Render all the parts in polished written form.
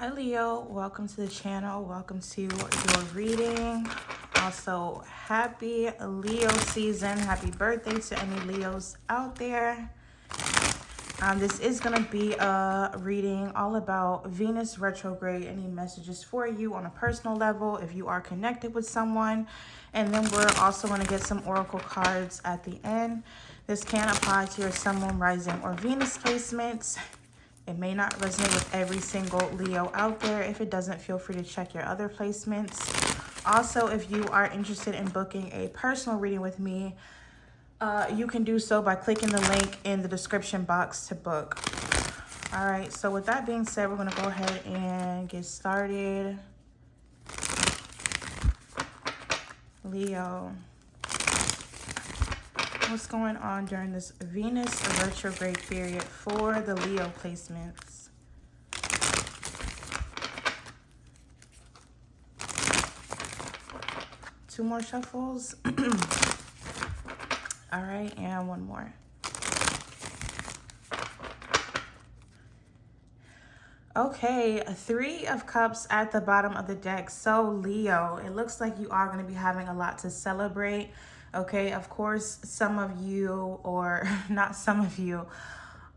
Hi Leo, welcome to the channel. Welcome to your reading. Also, happy Leo season. Happy birthday to any Leos out there. This is going to be a reading all about Venus retrograde. Any messages for you on a personal level if you are connected with someone. And then we're also going to get some oracle cards at the end. This can apply to your Sun, Moon, Rising, or Venus placements. It may not resonate with every single Leo out there. If it doesn't, feel free to check your other placements. Also, if you are interested in booking a personal reading with me, you can do so by clicking the link in the description box to book. All right, so with that being said, we're going to go ahead and get started. Leo, what's going on during this Venus retrograde period for the Leo placements? Two more shuffles. All right, and one more. Okay, Three of Cups at the bottom of the deck. So Leo, it looks like you are going to be having a lot to celebrate. Okay, of course, some of you, or not some of you,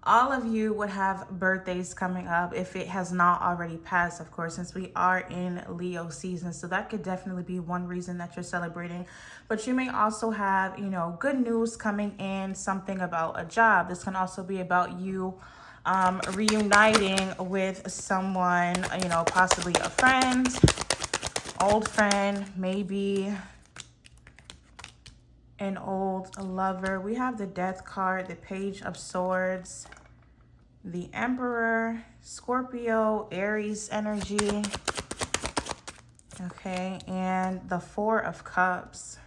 all of you would have birthdays coming up if it has not already passed, of course, since we are in Leo season. So that could definitely be one reason that you're celebrating. But you may also have, good news coming in, something about a job. This can also be about you reuniting with someone, possibly a friend, old friend, maybe an old lover. We have the Death card, the Page of Swords, the Emperor, Scorpio, Aries energy. Okay, and the Four of Cups.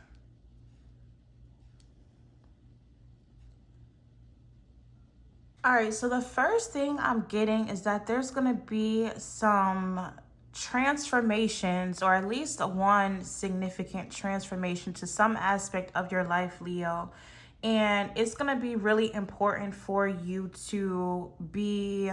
All right, so the first thing I'm getting is that there's going to be some transformations, or at least one significant transformation to some aspect of your life, Leo. And it's going to be really important for you to be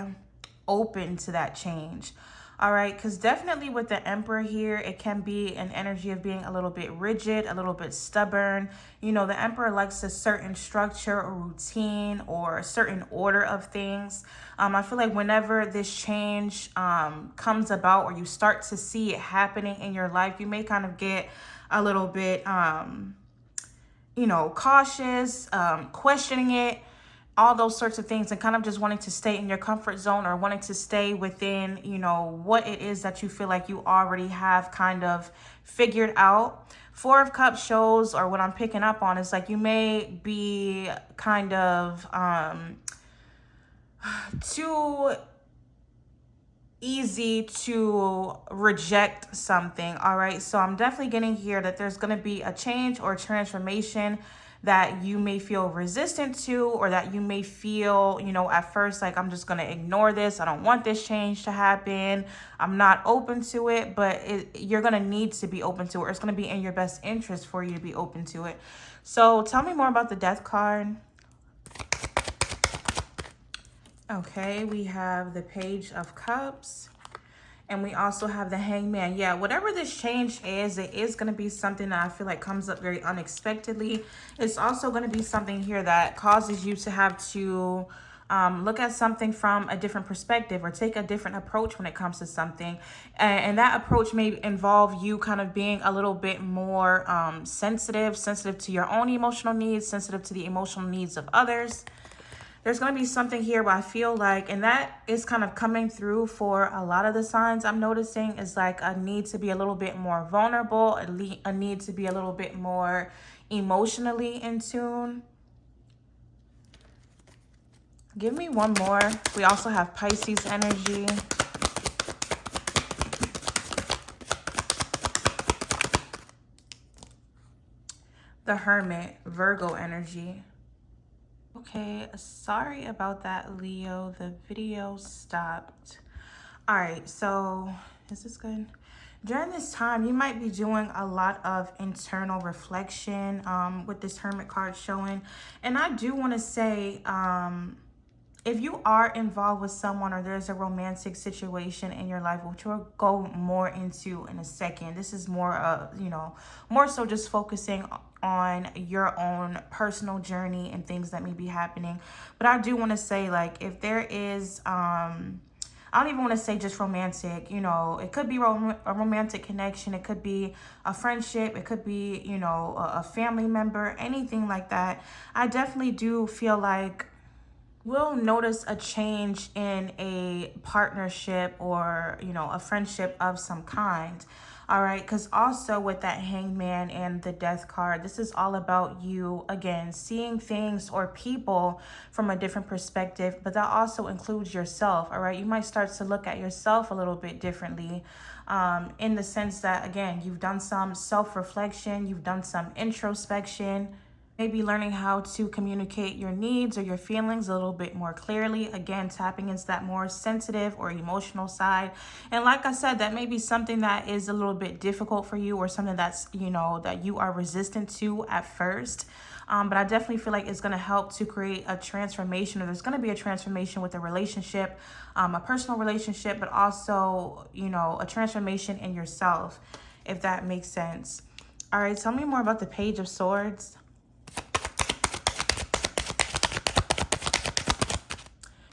open to that change. All right, because definitely with the Emperor here, it can be an energy of being a little bit rigid, a little bit stubborn. The Emperor likes a certain structure or routine or a certain order of things. I feel like whenever this change comes about, or you start to see it happening in your life, you may kind of get a little bit, cautious, questioning it, all those sorts of things, and kind of just wanting to stay in your comfort zone, or wanting to stay within, what it is that you feel like you already have kind of figured out. Four of Cups shows, or what I'm picking up on, is like you may be kind of too easy to reject something. All right, so I'm definitely getting here that there's going to be a change or transformation that you may feel resistant to, or that you may feel, at first, like, I'm just going to ignore this. I don't want this change to happen. I'm not open to it, but you're going to need to be open to it. Or it's going to be in your best interest for you to be open to it. So tell me more about the Death card. Okay, we have the Page of Cups. And we also have the Hangman. Yeah, whatever this change is, it is going to be something that I feel like comes up very unexpectedly. It's also going to be something here that causes you to have to look at something from a different perspective, or take a different approach when it comes to something. And that approach may involve you kind of being a little bit more sensitive to your own emotional needs, sensitive to the emotional needs of others. There's going to be something here where I feel like, and that is kind of coming through for a lot of the signs I'm noticing, is like a need to be a little bit more vulnerable, a need to be a little bit more emotionally in tune. Give me one more. We also have Pisces energy. The Hermit, Virgo energy. Okay, sorry about that, Leo. The video stopped. All right, so is this good? During this time, you might be doing a lot of internal reflection with this Hermit card showing. And I do want to say, if you are involved with someone or there's a romantic situation in your life, which we'll go more into in a second, this is more more so just focusing on your own personal journey and things that may be happening. But I do want to say, like, if there is I don't even want to say just romantic, it could be a romantic connection. It could be a friendship. It could be, a family member, anything like that. I definitely do feel like we'll notice a change in a partnership or, a friendship of some kind. All right. Because also with that hangman and the death card, this is all about you, again, seeing things or people from a different perspective, but that also includes yourself. All right. You might start to look at yourself a little bit differently, in the sense that, again, you've done some self-reflection, you've done some introspection, maybe learning how to communicate your needs or your feelings a little bit more clearly. Again, tapping into that more sensitive or emotional side. And like I said, that may be something that is a little bit difficult for you, or something that's, that you are resistant to at first. But I definitely feel like it's going to help to create a transformation, or there's going to be a transformation with a relationship, a personal relationship, but also, a transformation in yourself, if that makes sense. All right, tell me more about the Page of Swords.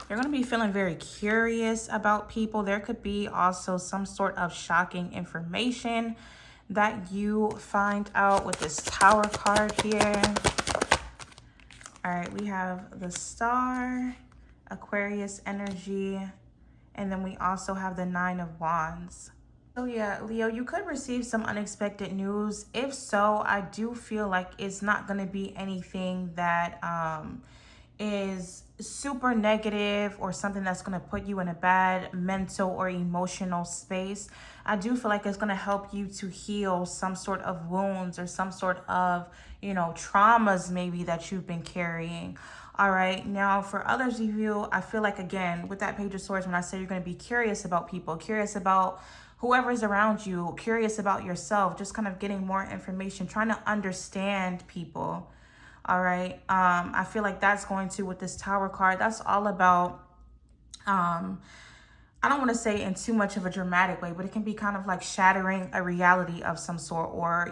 You're going to be feeling very curious about people. There could be also some sort of shocking information that you find out with this Tower card here. All right, we have the Star, Aquarius energy, and then we also have the Nine of Wands. So yeah, Leo, you could receive some unexpected news. If so, I do feel like it's not going to be anything that is super negative or something that's going to put you in a bad mental or emotional space. I do feel like it's going to help you to heal some sort of wounds or some sort of, traumas maybe that you've been carrying. All right. Now, for others of you, I feel like, again, with that Page of Swords, when I say you're going to be curious about people, curious about whoever's around you, curious about yourself, just kind of getting more information, trying to understand people. All right. I feel like that's going to, with this Tower card, that's all about, I don't want to say in too much of a dramatic way, but it can be kind of like shattering a reality of some sort, or,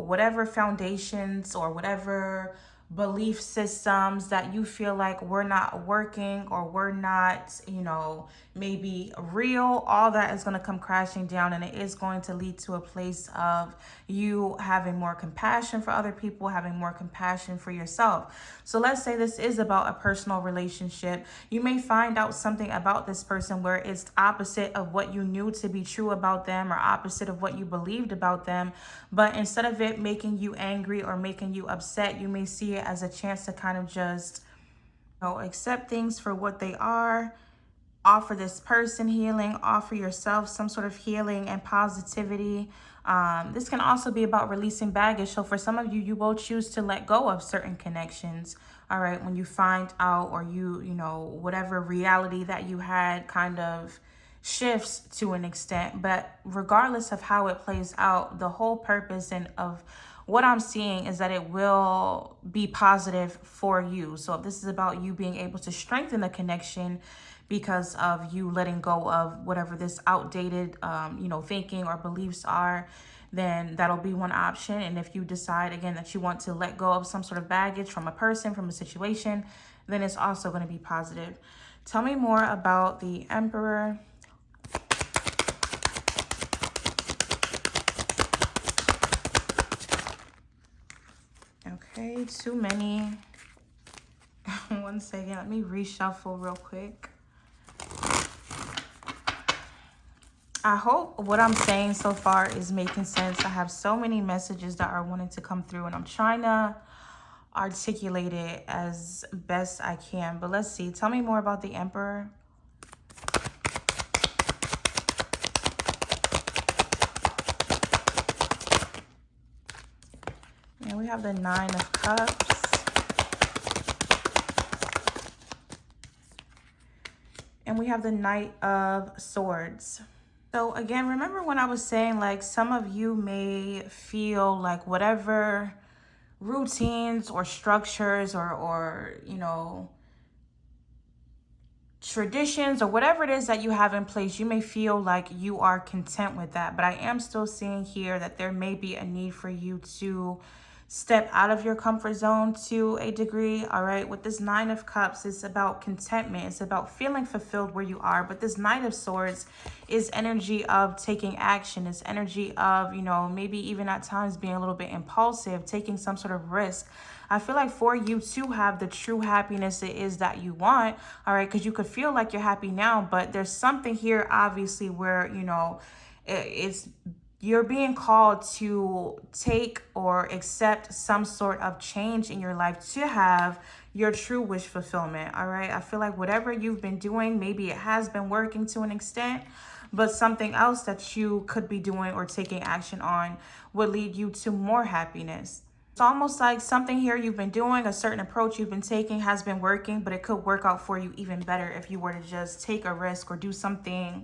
whatever foundations or whatever belief systems that you feel like were not working or were not, maybe real, all that is going to come crashing down, and it is going to lead to a place of you having more compassion for other people, having more compassion for yourself. So let's say this is about a personal relationship. You may find out something about this person where it's opposite of what you knew to be true about them, or opposite of what you believed about them. But instead of it making you angry or making you upset, you may see it as a chance to kind of just, accept things for what they are, offer this person healing, offer yourself some sort of healing and positivity. This can also be about releasing baggage. So for some of you, you will choose to let go of certain connections. All right. When you find out, or whatever reality that you had kind of shifts to an extent. But regardless of how it plays out, the whole purpose and of what I'm seeing is that it will be positive for you. So if this is about you being able to strengthen the connection because of you letting go of whatever this outdated, thinking or beliefs are, then that'll be one option. And if you decide, again, that you want to let go of some sort of baggage from a person, from a situation, then it's also going to be positive. Tell me more about the Emperor. Okay, too many. One second, let me reshuffle real quick. I hope what I'm saying so far is making sense. I have so many messages that are wanting to come through, and I'm trying to articulate it as best I can. But let's see. Tell me more about the Emperor. And we have the Nine of Cups. And we have the Knight of Swords. So again, remember when I was saying, like, some of you may feel like whatever routines or structures or traditions or whatever it is that you have in place, you may feel like you are content with that. But I am still seeing here that there may be a need for you to step out of your comfort zone to a degree. All right, with this Nine of Cups, it's about contentment. It's about feeling fulfilled where you are. But this Knight of Swords is energy of taking action. It's energy of, you know, maybe even at times being a little bit impulsive, taking some sort of risk. I feel like for you to have the true happiness it is that you want, all right, because you could feel like you're happy now, but there's something here, obviously, where, you know, you're being called to take or accept some sort of change in your life to have your true wish fulfillment, all right? I feel like whatever you've been doing, maybe it has been working to an extent, but something else that you could be doing or taking action on would lead you to more happiness. It's almost like something here you've been doing, a certain approach you've been taking has been working, but it could work out for you even better if you were to just take a risk or do something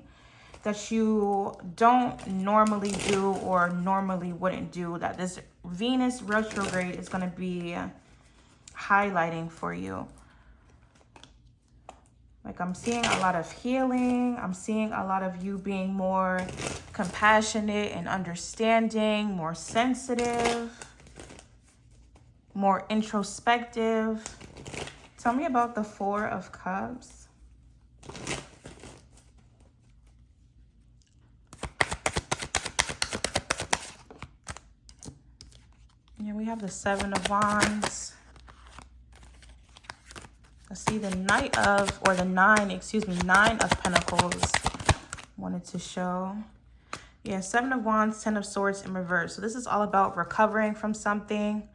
that you don't normally do or normally wouldn't do, that this Venus retrograde is going to be highlighting for you. Like, I'm seeing a lot of healing. I'm seeing a lot of you being more compassionate and understanding, more sensitive, more introspective. Tell me about the Four of Cups. Yeah, we have the Seven of Wands. Let's see, the Nine of Pentacles wanted to show. Yeah, Seven of Wands, Ten of Swords in reverse. So this is all about recovering from something.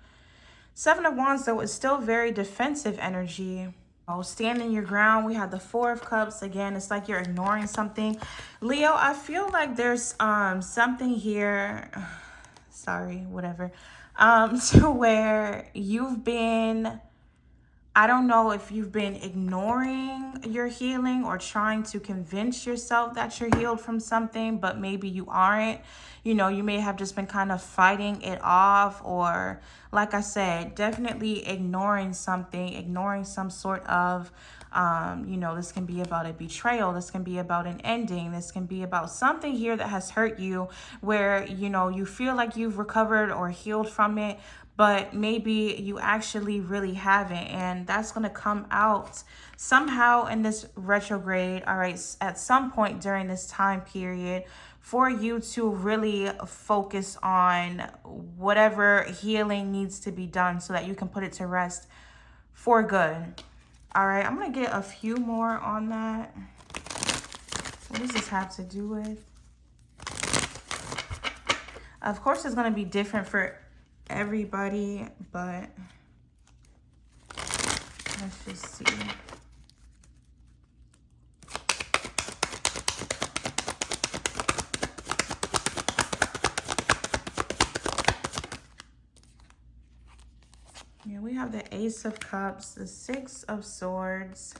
Seven of Wands, though, is still very defensive energy. Oh, standing your ground. We have the Four of Cups. Again, it's like you're ignoring something. Leo, I feel like there's something here. Sorry, whatever. To where you've been, I don't know if you've been ignoring your healing or trying to convince yourself that you're healed from something, but maybe you aren't. You know, you may have just been kind of fighting it off, or like I said, definitely ignoring something, ignoring some sort of, you know, this can be about a betrayal. This can be about an ending. This can be about something here that has hurt you where, you know, you feel like you've recovered or healed from it, but maybe you actually really haven't. And that's going to come out somehow in this retrograde, all right, at some point during this time period, for you to really focus on whatever healing needs to be done so that you can put it to rest for good. All right, I'm going to get a few more on that. What does this have to do with? Of course, it's going to be different for everybody, but let's just see. Yeah, we have the Ace of Cups, the Six of Swords,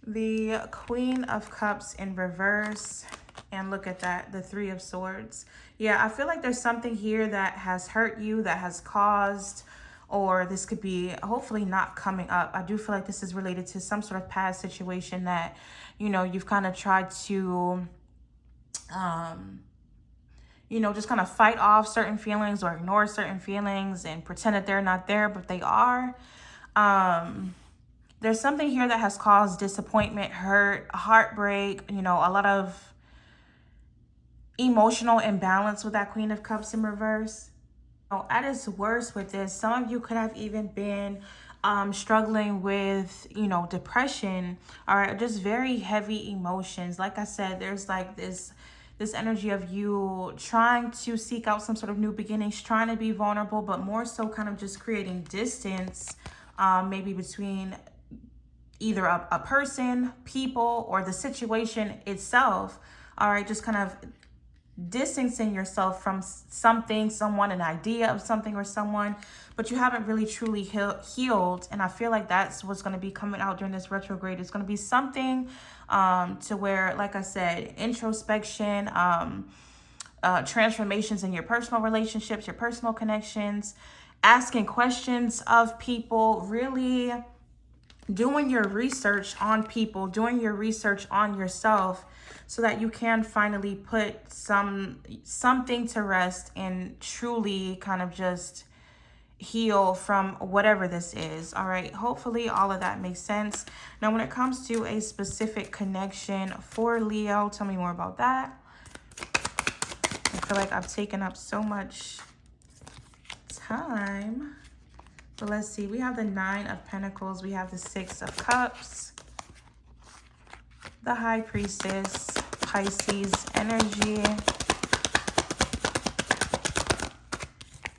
the Queen of Cups in reverse, and look at that, the Three of Swords. Yeah, I feel like there's something here that has hurt you, that has caused, or this could be hopefully not coming up. I do feel like this is related to some sort of past situation that, you know, you've kind of tried to, you know, just kind of fight off certain feelings or ignore certain feelings and pretend that they're not there, but they are. There's something here that has caused disappointment, hurt, heartbreak, you know, a lot of emotional imbalance with that Queen of Cups in reverse. You know, at its worst with this, some of you could have even been struggling with, you know, depression, or just very heavy emotions. Like I said, there's like this energy of you trying to seek out some sort of new beginnings, trying to be vulnerable, but more so kind of just creating distance, maybe between either a person, people, or the situation itself. All right, just kind of distancing yourself from something, someone, an idea of something or someone, but you haven't really truly healed. And I feel like that's what's going to be coming out during this retrograde. It's going to be something to where, like I said, introspection, transformations in your personal relationships, your personal connections, asking questions of people, really doing your research on people, doing your research on yourself, so that you can finally put something to rest and truly kind of just heal from whatever this is. All right, hopefully all of that makes sense. Now when it comes to a specific connection for Leo, tell me more about that. I feel like I've taken up so much time, but let's see. We have the 9 of Pentacles, we have the 6 of Cups, the High Priestess, Pisces energy,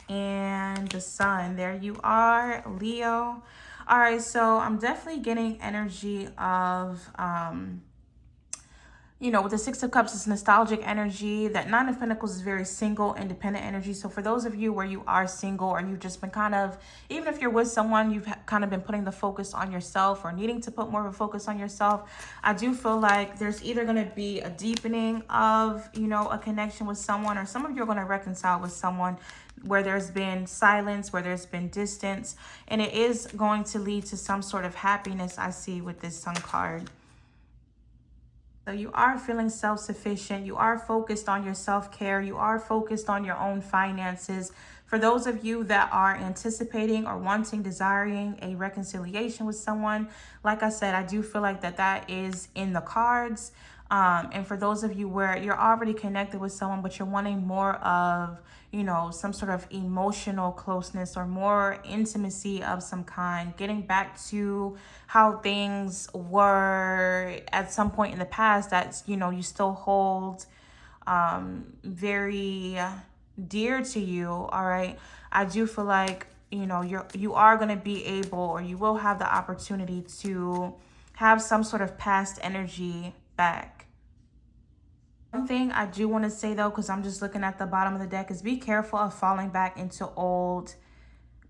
and the Sun. There you are, Leo. All right, so I'm definitely getting energy of you know, with the 6 of Cups, it's nostalgic energy. That 9 of Pentacles is very single, independent energy. So for those of you where you are single, or you've just been kind of, even if you're with someone, you've kind of been putting the focus on yourself, or needing to put more of a focus on yourself, I do feel like there's either going to be a deepening of, you know, a connection with someone, or some of you are going to reconcile with someone where there's been silence, where there's been distance, and it is going to lead to some sort of happiness, I see, with this Sun card. So you are feeling self-sufficient. You are focused on your self-care. You are focused on your own finances. For those of you that are anticipating or wanting, desiring a reconciliation with someone, like I said, I do feel like that is in the cards. And for those of you where you're already connected with someone, but you're wanting more of, you know, some sort of emotional closeness or more intimacy of some kind, getting back to how things were at some point in the past that, you know, you still hold very dear to you. All right, I do feel like, you know, you are going to be able, or you will have the opportunity to have some sort of past energy back. One thing I do want to say though, because I'm just looking at the bottom of the deck, is be careful of falling back into old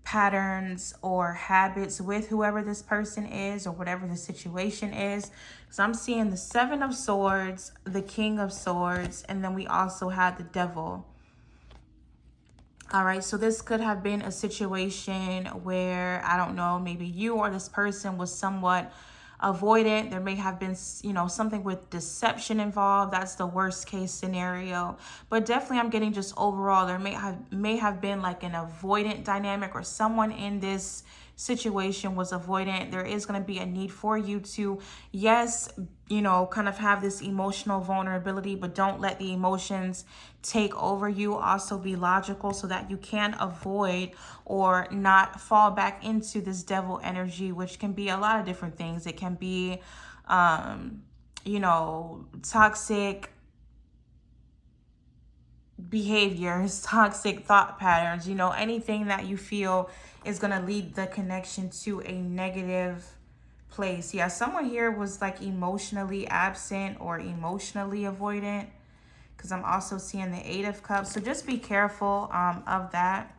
patterns or habits with whoever this person is, or whatever the situation is. So I'm seeing the 7 of Swords, the King of Swords, and then we also had the Devil. All right, so this could have been a situation where, I don't know, maybe you or this person was somewhat avoidant. There may have been, you know, something with deception involved. That's the worst case scenario. But definitely I'm getting just overall, there may have been like an avoidant dynamic, or someone in this situation was avoidant. There is going to be a need for you to, yes, you know, kind of have this emotional vulnerability, but don't let the emotions take over you. Also be logical so that you can avoid or not fall back into this devil energy, which can be a lot of different things. It can be, you know, toxic behaviors, toxic thought patterns, you know, anything that you feel is going to lead the connection to a negative place. Yeah, someone here was like emotionally absent or emotionally avoidant, because I'm also seeing the 8 of Cups. So just be careful of that.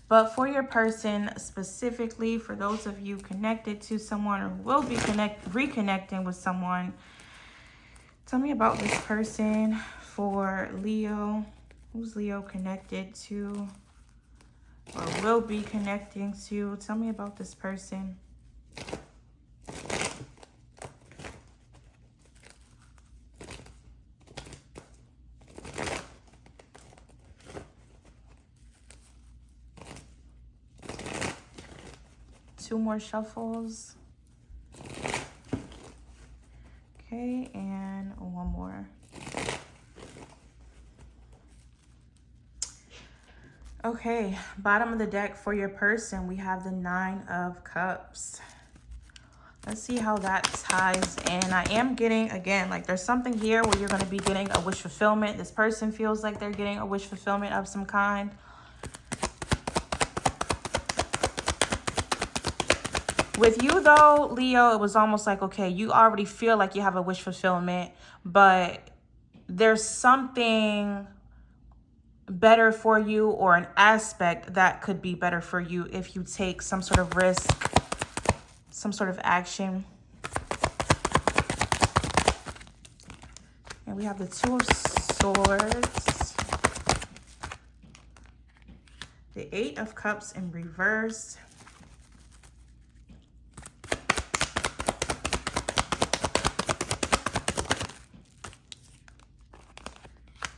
But for your person specifically, for those of you connected to someone or will be reconnecting with someone, tell me about this person. For Leo, who's Leo connected to or will be connecting to? Tell me about this person. Two more shuffles. Okay, and one more. Okay, bottom of the deck for your person, we have the 9 of Cups. Let's see how that ties in. I am getting, again, like there's something here where you're going to be getting a wish fulfillment. This person feels like they're getting a wish fulfillment of some kind. With you though, Leo, it was almost like, okay, you already feel like you have a wish fulfillment, but there's something better for you, or an aspect that could be better for you if you take some sort of risk, some sort of action. And we have the 2 of Swords, the 8 of Cups in reverse,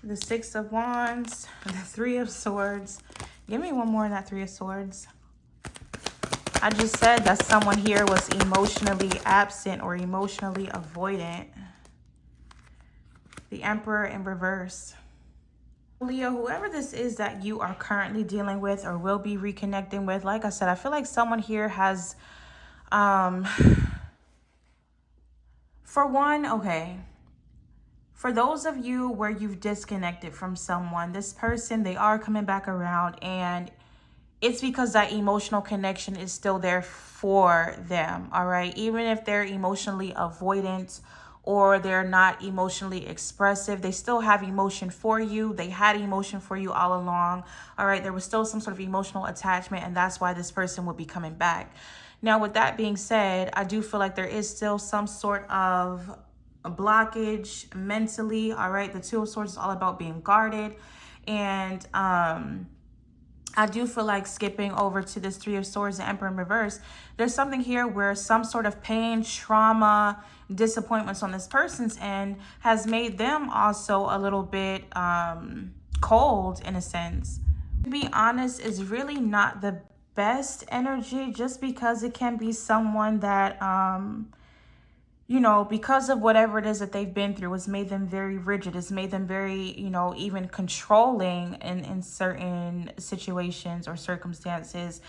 the Six of Wands, the Three of Swords. Give me one more in that Three of Swords. I just said that someone here was emotionally absent or emotionally avoidant. The Emperor in reverse. Leo, whoever this is that you are currently dealing with or will be reconnecting with, like I said, I feel like someone here has, for one, okay, for those of you where you've disconnected from someone, this person, they are coming back around, and it's because that emotional connection is still there for them, all right? Even if they're emotionally avoidant or they're not emotionally expressive, they still have emotion for you. They had emotion for you all along, all right? There was still some sort of emotional attachment, and that's why this person would be coming back. Now, with that being said, I do feel like there is still some sort of a blockage mentally, all right? The Two of Swords is all about being guarded, and I do feel like skipping over to this Three of Swords, the Emperor in reverse. There's something here where some sort of pain, trauma, disappointments on this person's end has made them also a little bit cold in a sense. To be honest, is really not the best energy, just because it can be someone that you know, because of whatever it is that they've been through, it's made them very rigid. It's made them very, you know, even controlling in certain situations or circumstances.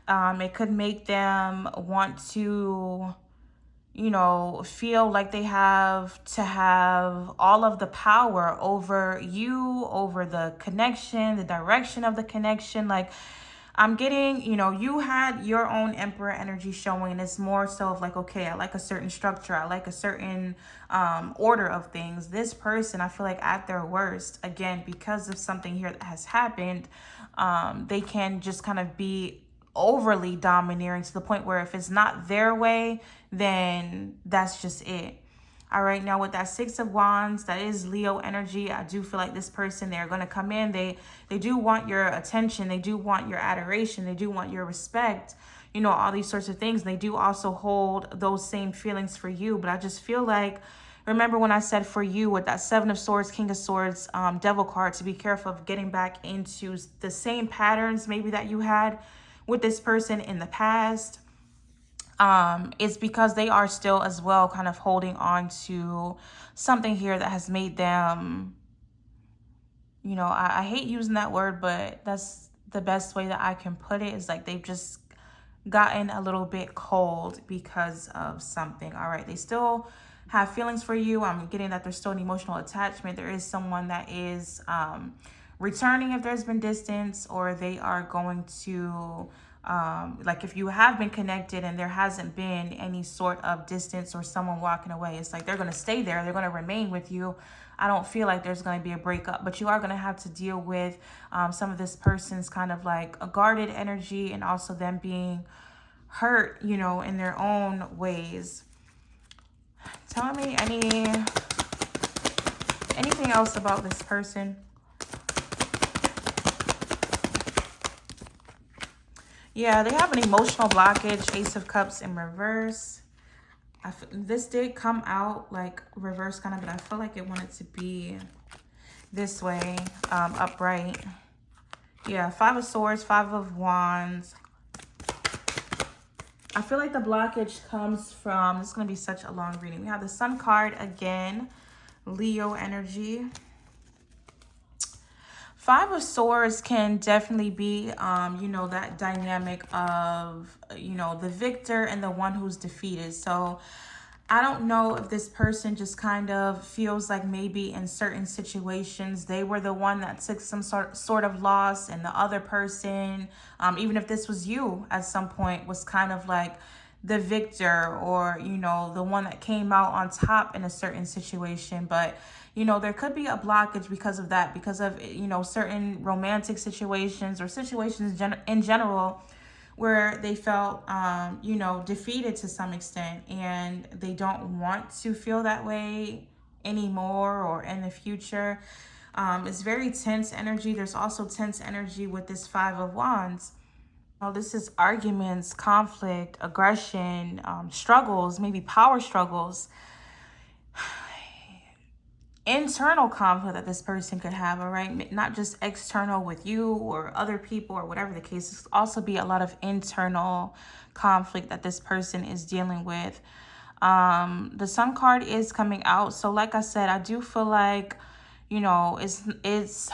It could make them want to, you know, feel like they have to have all of the power over you, over the connection, the direction of the connection. Like, I'm getting, you know, you had your own Emperor energy showing. It's more so of like, okay, I like a certain structure. I like a certain order of things. This person, I feel like at their worst, again, because of something here that has happened, they can just kind of be overly domineering to the point where if it's not their way, then that's just it. All right, now with that Six of Wands, that is Leo energy. I do feel like this person, they're going to come in. They do want your attention. They do want your adoration. They do want your respect, you know, all these sorts of things. They do also hold those same feelings for you. But I just feel like, remember when I said for you with that Seven of Swords, King of Swords, Devil card, to be careful of getting back into the same patterns maybe that you had with this person in the past. It's because they are still as well kind of holding on to something here that has made them, you know, I hate using that word, but that's the best way that I can put it, is like they've just gotten a little bit cold because of something. All right, they still have feelings for you. I'm getting that there's still an emotional attachment. There is someone that is returning if there's been distance, or they are going to like if you have been connected and there hasn't been any sort of distance or someone walking away, it's like they're going to stay there. They're going to remain with you. I don't feel like there's going to be a breakup, but you are going to have to deal with some of this person's kind of like a guarded energy, and also them being hurt, you know, in their own ways. Tell me anything else about this person. Yeah, they have an emotional blockage. Ace of Cups in reverse. This did come out like reverse kind of, but I feel like it wanted to be this way, upright. Yeah, Five of Swords, Five of Wands. I feel like the blockage comes from, this is going to be such a long reading. We have the Sun card again, Leo energy. Five of Swords can definitely be, you know, that dynamic of, you know, the victor and the one who's defeated. So I don't know if this person just kind of feels like maybe in certain situations they were the one that took some sort of loss, and the other person, even if this was you at some point, was kind of like the victor, or, you know, the one that came out on top in a certain situation. But, you know, there could be a blockage because of that, because of, you know, certain romantic situations or situations in general where they felt, you know, defeated to some extent, and they don't want to feel that way anymore or in the future. It's very tense energy. There's also tense energy with this Five of Wands. Oh, this is arguments, conflict, aggression, struggles, maybe power struggles. internal conflict that this person could have, all right? Not just external with you or other people or whatever the case. It's also be a lot of internal conflict that this person is dealing with. The Sun card is coming out. So like I said, I do feel like, you know, it's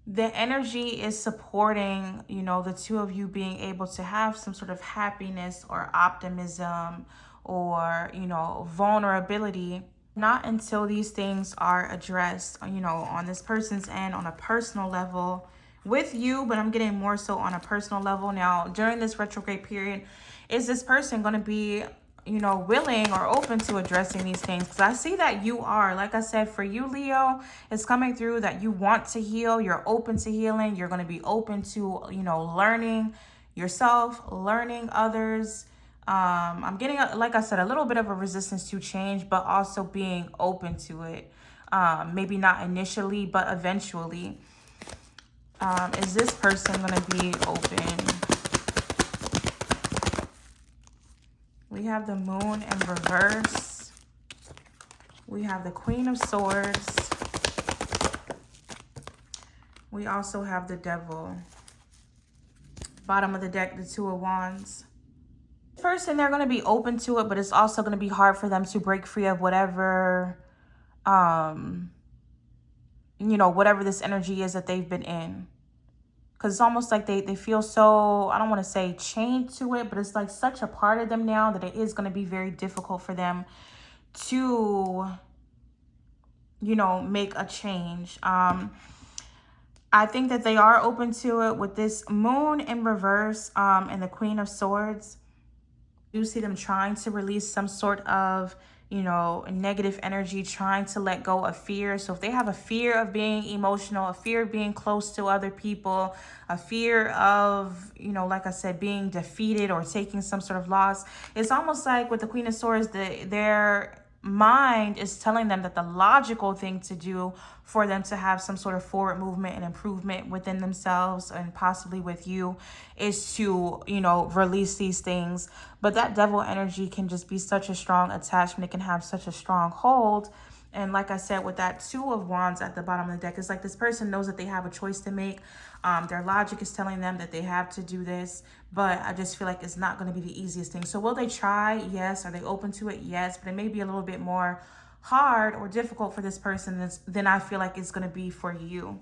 the energy is supporting, you know, the two of you being able to have some sort of happiness or optimism or, you know, vulnerability. Not until these things are addressed, you know, on this person's end on a personal level with you, but I'm getting more so on a personal level. Now, during this retrograde period, is this person going to be, you know, willing or open to addressing these things? Because I see that you are. Like I said, for you, Leo, it's coming through that you want to heal. You're open to healing. You're going to be open to, you know, learning yourself, learning others. I'm getting, like I said, a little bit of a resistance to change, but also being open to it. Maybe not initially, but eventually. Is this person going to be open? We have the Moon in reverse. We have the Queen of Swords. We also have the Devil. Bottom of the deck, the Two of Wands. Person, they're going to be open to it, but it's also going to be hard for them to break free of whatever, you know, whatever this energy is that they've been in. Because it's almost like they feel so, I don't want to say chained to it, but it's like such a part of them now that it is going to be very difficult for them to, you know, make a change. I think that they are open to it with this Moon in reverse and the Queen of Swords. You see them trying to release some sort of, you know, negative energy, trying to let go of fear. So if they have a fear of being emotional, a fear of being close to other people, a fear of, you know, like I said, being defeated or taking some sort of loss, it's almost like with the Queen of Swords, their mind is telling them that the logical thing to do for them to have some sort of forward movement and improvement within themselves and possibly with you is to, you know, release these things. But that Devil energy can just be such a strong attachment. It can have such a strong hold. And like I said, with that Two of Wands at the bottom of the deck, it's like this person knows that they have a choice to make. Their logic is telling them that they have to do this, but I just feel like it's not going to be the easiest thing. So will they try? Yes. Are they open to it? Yes. But it may be a little bit more hard or difficult for this person than I feel like it's going to be for you.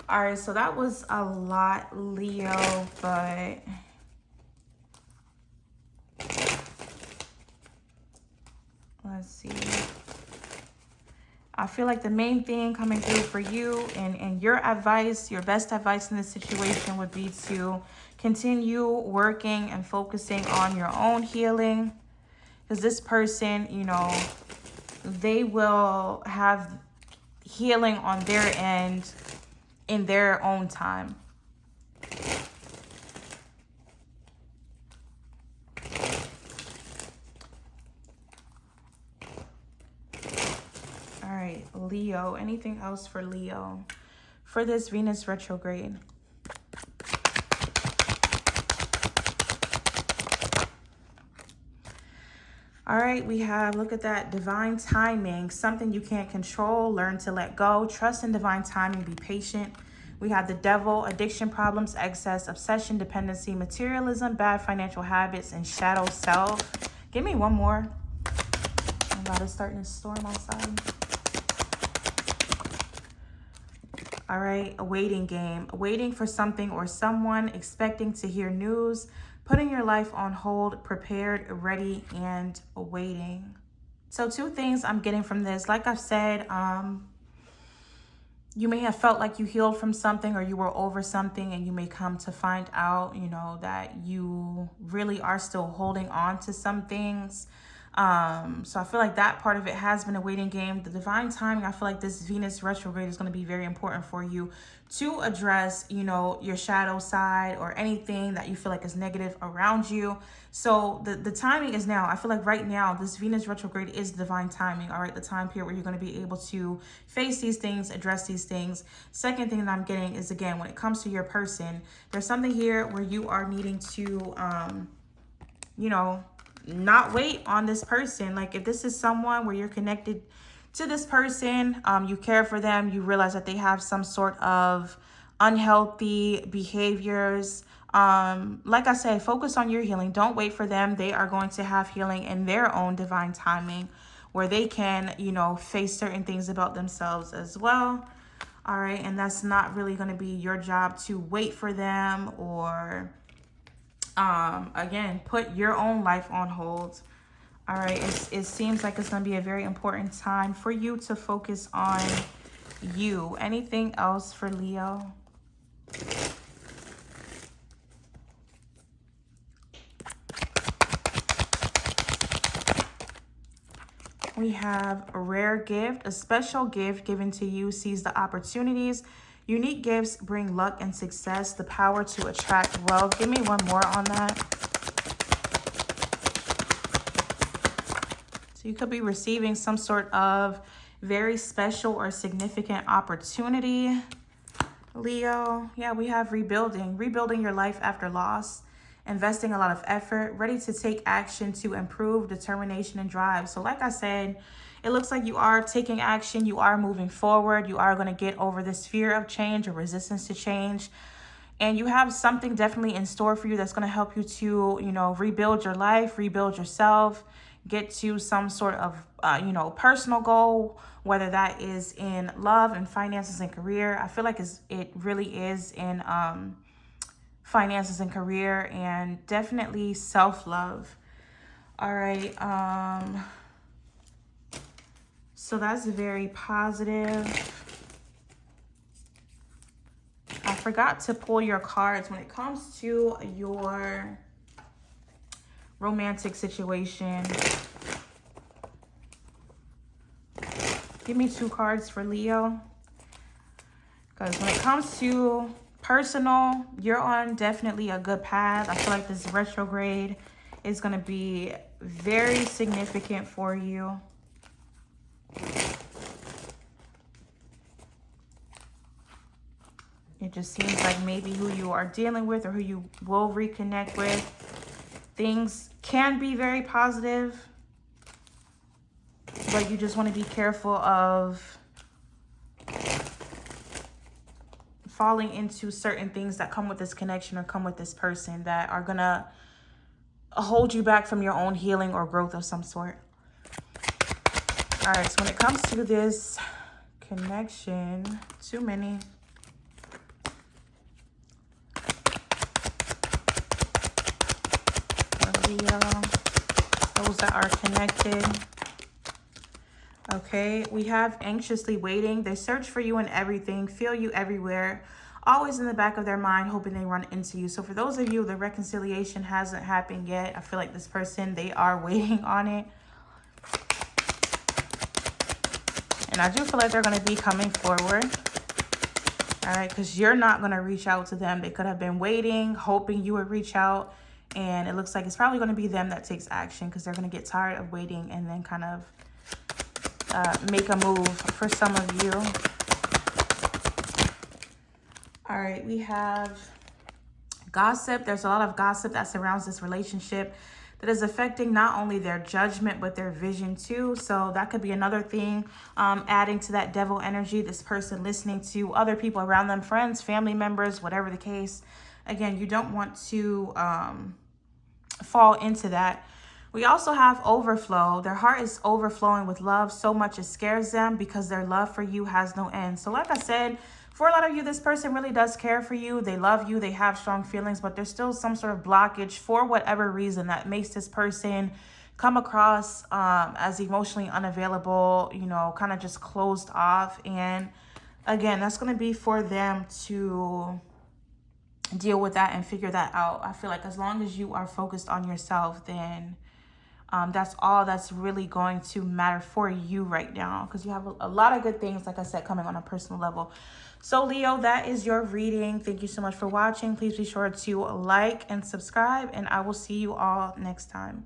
All right. So that was a lot, Leo, but let's see. I feel like the main thing coming through for you and your advice, your best advice in this situation would be to continue working and focusing on your own healing. Because this person, you know, they will have healing on their end in their own time. Leo, anything else for Leo for this Venus retrograde? All right, we have, look at that, divine timing, something you can't control, learn to let go, trust in divine timing, be patient. We have the Devil, addiction problems, excess, obsession, dependency, materialism, bad financial habits, and shadow self. Give me one more. I'm about to start in a storm outside. All right, a waiting game, waiting for something or someone, expecting to hear news, putting your life on hold, prepared, ready, and waiting. So two things I'm getting from this. Like I've said, you may have felt like you healed from something or you were over something, and you may come to find out, you know, that you really are still holding on to some things. So I feel like that part of it has been a waiting game. The divine timing, I feel like this Venus retrograde is going to be very important for you to address, you know, your shadow side or anything that you feel like is negative around you. So the timing is now. I feel like right now, this Venus retrograde is divine timing. All right, the time period where you're going to be able to face these things, address these things. Second thing that I'm getting is, again, when it comes to your person, there's something here where you are needing to, you know, not wait on this person. Like if this is someone where you're connected to this person, you care for them, you realize that they have some sort of unhealthy behaviors. Like I said, focus on your healing. Don't wait for them. They are going to have healing in their own divine timing where they can, you know, face certain things about themselves as well. All right. And that's not really going to be your job to wait for them or, again, put your own life on hold. All right. It seems like it's going to be a very important time for you to focus on you. Anything else for Leo? We have a rare gift, a special gift given to you. Seize the opportunities. Unique gifts bring luck and success, the power to attract wealth. Give me one more on that. So you could be receiving some sort of very special or significant opportunity, Leo. Yeah, we have rebuilding your life after loss, investing a lot of effort, ready to take action to improve, determination and drive. So like I said, it looks like you are taking action. You are moving forward. You are going to get over this fear of change or resistance to change. And you have something definitely in store for you that's going to help you to, you know, rebuild your life, rebuild yourself, get to some sort of, you know, personal goal, whether that is in love and finances and career. I feel like it really is in finances and career, and definitely self-love. All right. So that's very positive. I forgot to pull your cards when it comes to your romantic situation. Give me 2 cards for Leo. Because when it comes to personal, you're on definitely a good path. I feel like this retrograde is going to be very significant for you. It just seems like maybe who you are dealing with or who you will reconnect with, things can be very positive, but you just want to be careful of falling into certain things that come with this connection or come with this person that are going to hold you back from your own healing or growth of some sort. All right, so when it comes to this connection, too many. Those that are connected. Okay, we have anxiously waiting. They search for you in everything, feel you everywhere, always in the back of their mind, hoping they run into you. So for those of you, the reconciliation hasn't happened yet. I feel like this person, they are waiting on it. And I do feel like they're going to be coming forward. All right, because you're not going to reach out to them. They could have been waiting, hoping you would reach out. And it looks like it's probably going to be them that takes action because they're going to get tired of waiting and then kind of make a move for some of you. All right, we have gossip. There's a lot of gossip that surrounds this relationship that is affecting not only their judgment, but their vision too. So that could be another thing, adding to that devil energy, this person listening to other people around them, friends, family members, whatever the case. Again, you don't want to fall into that. We also have overflow. Their heart is overflowing with love so much it scares them because their love for you has no end. So like I said, for a lot of you, this person really does care for you. They love you. They have strong feelings, but there's still some sort of blockage for whatever reason that makes this person come across as emotionally unavailable, you know, kind of just closed off. And again, that's going to be for them to deal with that and figure that out. I feel like as long as you are focused on yourself, then that's all that's really going to matter for you right now, because you have a lot of good things, like I said, coming on a personal level. So Leo, that is your reading. Thank you so much for watching. Please be sure to like and subscribe, and I will see you all next time.